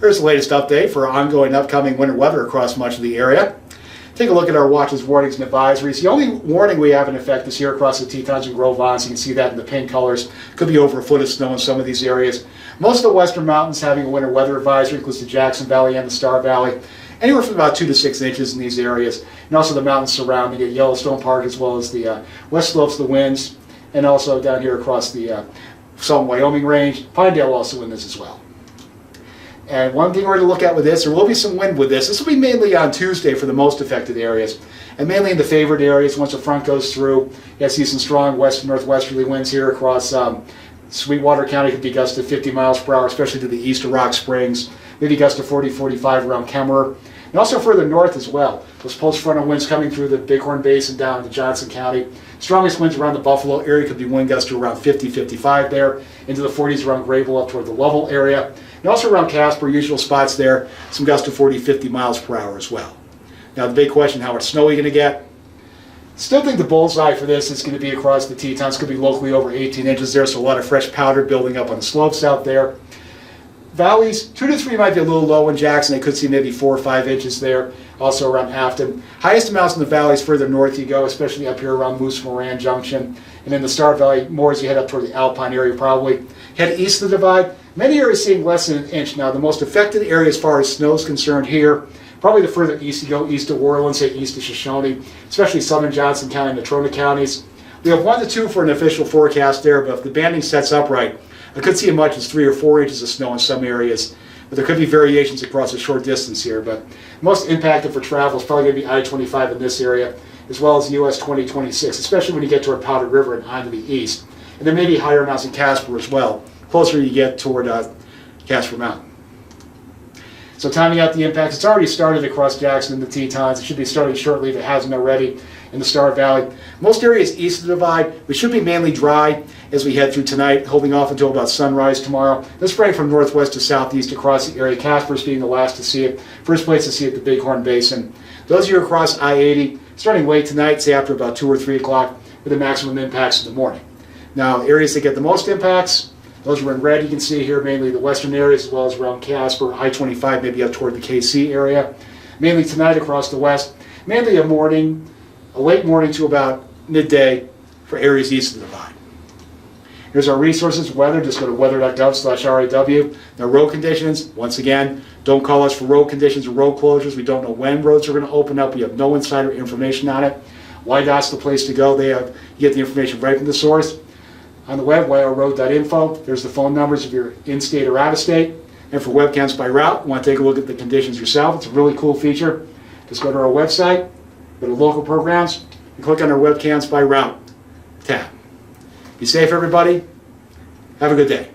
There's the latest update for ongoing upcoming winter weather across much of the area. Take a look at our watches, warnings, and advisories. The only warning we have in effect is here across the Tetons and Grove Vons. You can see that in the pink colors. Could be over a foot of snow in some of these areas. Most of the western mountains having a winter weather advisory, includes the Jackson Valley and the Star Valley. Anywhere from about 2 to 6 inches in these areas. And also the mountains surrounding it, Yellowstone Park, as well as the west slopes of the winds. And also down here across the Southern Wyoming range. Pinedale also in this as well. And one thing we're going to look at with this, there will be some wind with this. This will be mainly on Tuesday for the most affected areas. And mainly in the favored areas, once the front goes through, you'll see some strong west and northwesterly winds here across Sweetwater County. Could be gusts of 50 miles per hour, especially to the east of Rock Springs. Maybe gusts of 40, 45 around Kemmerer. And also further north as well. Those post-frontal winds coming through the Bighorn Basin down to Johnson County. Strongest winds around the Buffalo area, could be wind gusts to around 50, 55 there. Into the 40s around Grayville up toward the Lovell area. And also around Casper, usual spots there, some gusts to 40, 50 miles per hour as well. Now the big question, how much snow are you going to get? Still think the bullseye for this is going to be across the Tetons. Could be locally over 18 inches there, so a lot of fresh powder building up on the slopes out there. Valleys, 2 to 3 might be a little low in Jackson. They could see maybe 4 or 5 inches there, also around Afton. Highest amounts in the valleys further north you go, especially up here around Moose Moran Junction. And in the Star Valley, more as you head up toward the Alpine area probably. Head east of the divide, many areas seeing less than an inch. Now the most affected area as far as snow is concerned here, probably the further east you go, east of Orland, say east of Shoshone, especially southern Johnson County and Natrona counties. We have 1 to 2 for an official forecast there, but if the banding sets up right, I could see as much as 3 or 4 inches of snow in some areas. But there could be variations across a short distance here. But most impacted for travel is probably going to be I-25 in this area, as well as US 2026, especially when you get toward Powder River and onto the east. And there may be higher amounts in Casper as well, closer you get toward Casper Mountain. So timing out the impacts, it's already started across Jackson and the Tetons. It should be starting shortly if it hasn't already in the Star Valley. Most areas east of the divide, we should be mainly dry as we head through tonight, holding off until about sunrise tomorrow. Then spreading from northwest to southeast across the area. Casper's being the last to see it. First place to see it, the Bighorn Basin. Those of you across I-80, starting late tonight, say after about 2 or 3 o'clock, with the maximum impacts in the morning. Now, areas that get the most impacts, those are in red. You can see here mainly the western areas as well as around Casper, I-25, maybe up toward the KC area. Mainly tonight across the west. Mainly a late morning to about midday for areas east of the divide. Here's our resources, weather. Just go to weather.gov/RAW. Now road conditions, once again, don't call us for road conditions or road closures. We don't know when roads are going to open up. We have no insider information on it. YDOT's the place to go. You get the information right from the source. On the web, yrroad.info. There's the phone numbers if you're in-state or out-of-state. And for webcams by route, you want to take a look at the conditions yourself. It's a really cool feature. Just go to our website, go to local programs, and click on our webcams by route tab. Be safe, everybody. Have a good day.